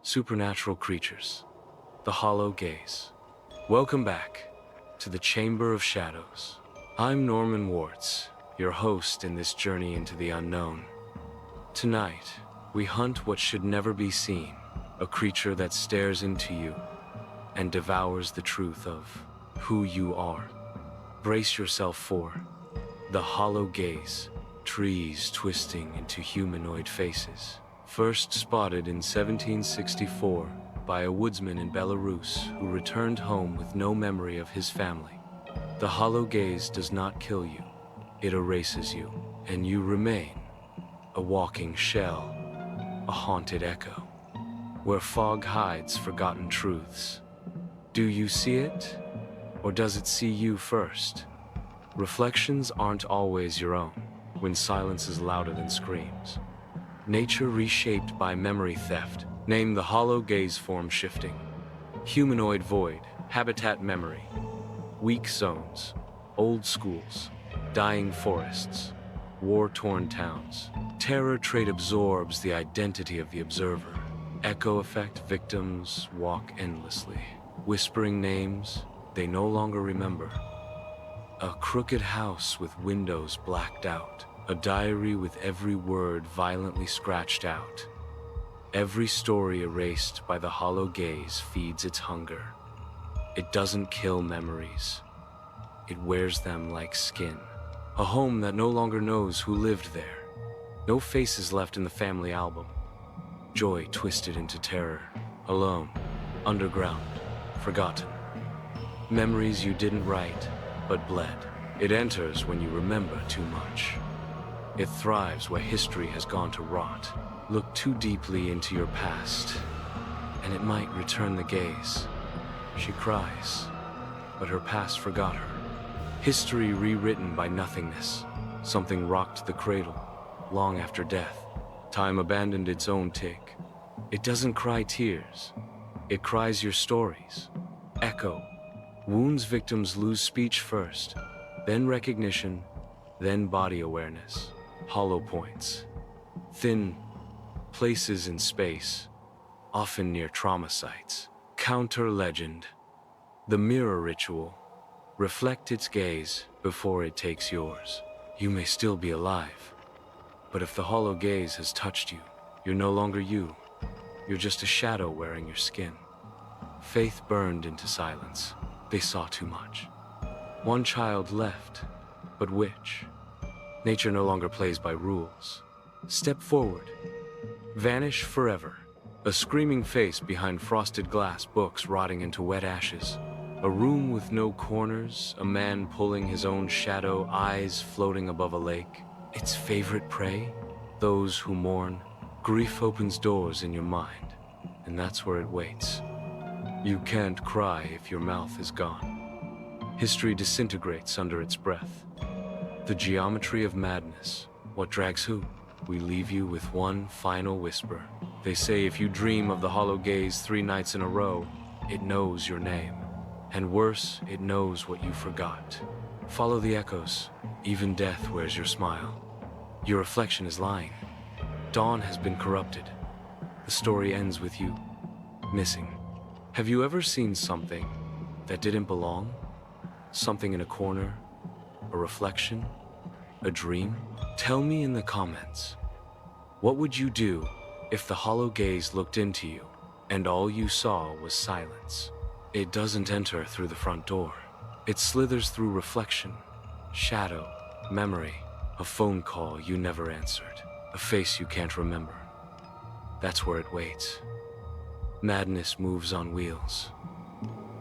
supernatural creatures, the hollow gaze. Welcome back to the Chamber of Shadows. I'm Norman Wartz, your host in this journey into the unknown. Tonight, we hunt what should never be seen, a creature that stares into you and devours the truth of who you are. Brace yourself for the hollow gaze, trees twisting into humanoid faces. First spotted in 1764 by a woodsman in Belarus who returned home with no memory of his family. The hollow gaze does not kill you, it erases you, and you remain a walking shell, a haunted echo, where fog hides forgotten truths. Do you see it, or does it see you first? Reflections aren't always your own when silence is louder than screams. Nature reshaped by memory theft. Name the hollow gaze form shifting. Humanoid void, habitat memory. Weak zones, old schools, dying forests, war-torn towns. Terror trait absorbs the identity of the observer. Echo effect victims walk endlessly, whispering names they no longer remember. A crooked house with windows blacked out. A diary with every word violently scratched out. Every story erased by the hollow gaze feeds its hunger. It doesn't kill memories. It wears them like skin. A home that no longer knows who lived there. No faces left in the family album. Joy twisted into terror. Alone, underground, forgotten. Memories you didn't write, but bled. It enters when you remember too much. It thrives where history has gone to rot. Look too deeply into your past, and it might return the gaze. She cries, but her past forgot her. History rewritten by nothingness. Something rocked the cradle, long after death. Time abandoned its own tick. It doesn't cry tears. It cries your stories. Echo. Wounds victims lose speech first, then recognition, then body awareness. Hollow points. Thin places in space, often near trauma sites. Counter legend. The mirror ritual. Reflect its gaze before it takes yours. You may still be alive, but if the hollow gaze has touched you, you're no longer you. You're just a shadow wearing your skin. Faith burned into silence. They saw too much. One child left, but which? Nature no longer plays by rules. Step forward. Vanish forever. A screaming face behind frosted glass, books rotting into wet ashes. A room with no corners, a man pulling his own shadow, eyes floating above a lake. Its favorite prey? Those who mourn. Grief opens doors in your mind, and that's where it waits. You can't cry if your mouth is gone. History disintegrates under its breath. The geometry of madness. What drags who? We leave you with one final whisper. They say if you dream of the hollow gaze 3 nights in a row, it knows your name. And worse, it knows what you forgot. Follow the echoes. Even death wears your smile. Your reflection is lying. Dawn has been corrupted. The story ends with you missing. Have you ever seen something that didn't belong? Something in a corner? A reflection? A dream? Tell me in the comments. What would you do if the hollow gaze looked into you and all you saw was silence? It doesn't enter through the front door. It slithers through reflection, shadow, memory, a phone call you never answered, a face you can't remember. That's where it waits. Madness moves on wheels.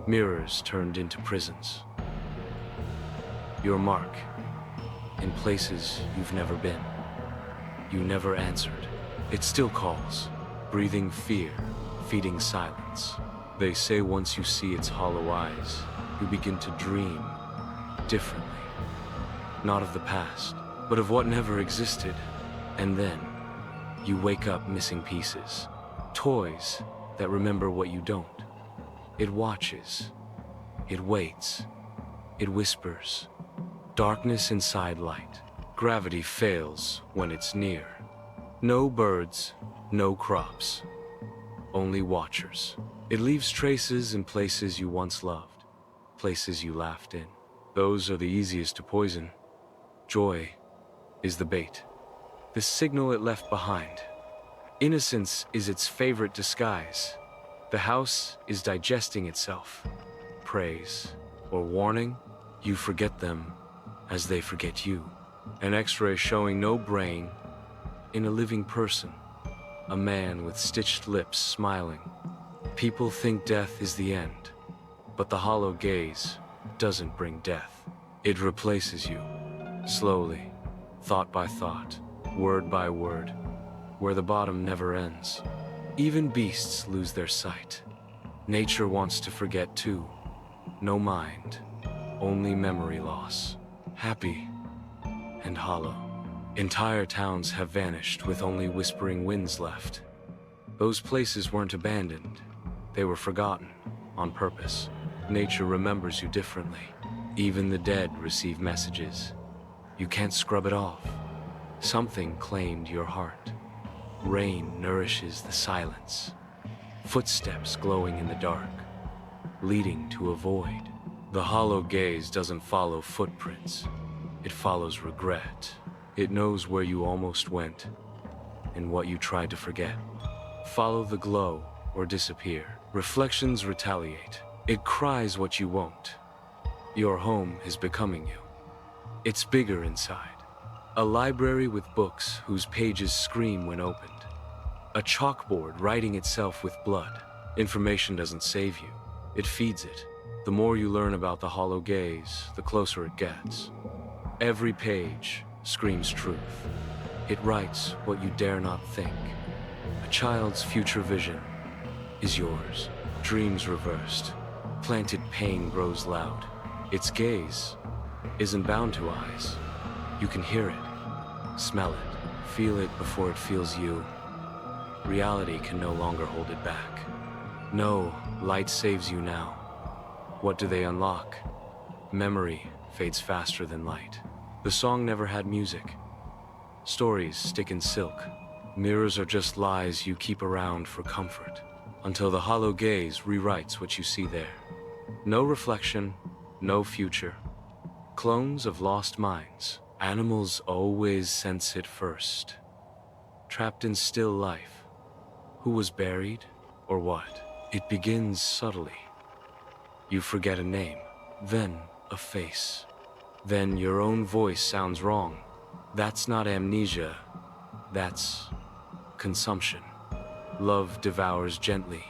Mirrors turned into prisons. Your mark. In places you've never been. You never answered. It still calls, breathing fear, feeding silence. They say once you see its hollow eyes, you begin to dream differently. Not of the past, but of what never existed. And then, you wake up missing pieces. Toys that remember what you don't. It watches. It waits. It whispers. Darkness inside light. Gravity fails when it's near. No birds, no crops. only watchers. It leaves traces in places you once loved, places you laughed in. Those are the easiest to poison. Joy is the bait, the signal it left behind. Innocence is its favorite disguise. The house is digesting itself. Praise or warning, you forget them as they forget you. An X-ray showing no brain in a living person. A man with stitched lips smiling. People think death is the end, but the hollow gaze doesn't bring death. It replaces you, slowly, thought by thought, word by word, where the bottom never ends. Even beasts lose their sight. Nature wants to forget too. No mind, only memory loss. Happy and hollow. Entire towns have vanished with only whispering winds left. Those places weren't abandoned. They were forgotten, on purpose. Nature remembers you differently. Even the dead receive messages. You can't scrub it off. Something claimed your heart. Rain nourishes the silence. Footsteps glowing in the dark, leading to a void. The hollow gaze doesn't follow footprints. It follows regret. It knows where you almost went and what you tried to forget. Follow the glow or disappear. Reflections retaliate. It cries what you won't. Your home is becoming you. It's bigger inside. A library with books whose pages scream when opened. A chalkboard writing itself with blood. Information doesn't save you. It feeds it. The more you learn about the hollow gaze, the closer it gets. Every page screams truth. It writes what you dare not think. A child's future vision is yours. Dreams reversed. Planted pain grows loud. Its gaze isn't bound to eyes. You can hear it, smell it, feel it before it feels you. Reality can no longer hold it back. No, light saves you now. What do they unlock? Memory fades faster than light. The song never had music. Stories stick in silk. Mirrors are just lies you keep around for comfort, until the hollow gaze rewrites what you see there. No reflection, no future. Clones of lost minds. Animals always sense it first. Trapped in still life. Who was buried, or what? It begins subtly. You forget a name, then a face. Then your own voice sounds wrong. That's not amnesia, that's consumption. Love devours gently.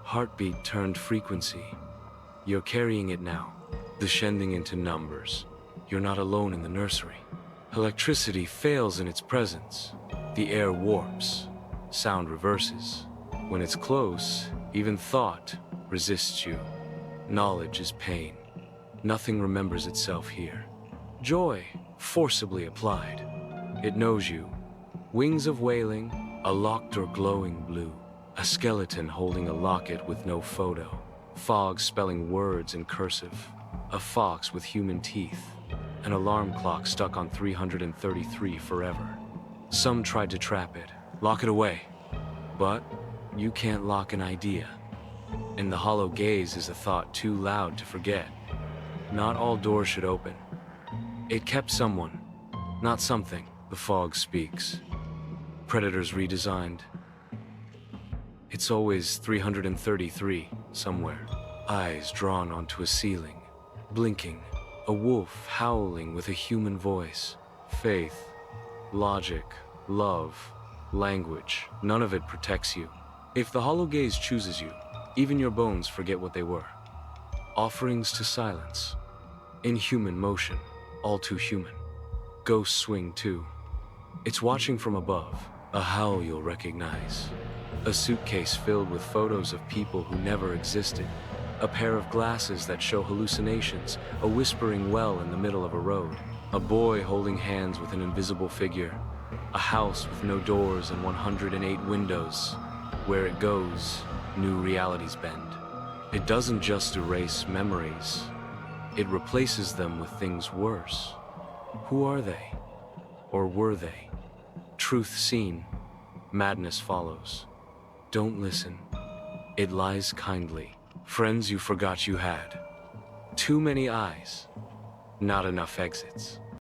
Heartbeat turned frequency. You're carrying it now, descending into numbers. You're not alone in the nursery. Electricity fails in its presence. The air warps. Sound reverses. When it's close, even thought resists you. Knowledge is pain. Nothing remembers itself here. Joy, forcibly applied. It knows you. Wings of wailing, a locked or glowing blue. A skeleton holding a locket with no photo. Fog spelling words in cursive. A fox with human teeth. An alarm clock stuck on 333 forever. Some tried to trap it, lock it away. But you can't lock an idea. And the hollow gaze is a thought too loud to forget. Not all doors should open. It kept someone, not something. The fog speaks. Predators redesigned. It's always 333 somewhere. Eyes drawn onto a ceiling, blinking. A wolf howling with a human voice. Faith, logic, love, language. None of it protects you. If the hollow gaze chooses you, even your bones forget what they were. Offerings to silence. Inhuman motion, all too human. Ghosts swing too. It's watching from above, a howl you'll recognize. A suitcase filled with photos of people who never existed. A pair of glasses that show hallucinations, a whispering well in the middle of a road. A boy holding hands with an invisible figure. A house with no doors and 108 windows. Where it goes, new realities bend. It doesn't just erase memories. It replaces them with things worse. Who are they? Or were they? Truth seen, madness follows. Don't listen. It lies kindly. Friends you forgot you had. Too many eyes. Not enough exits.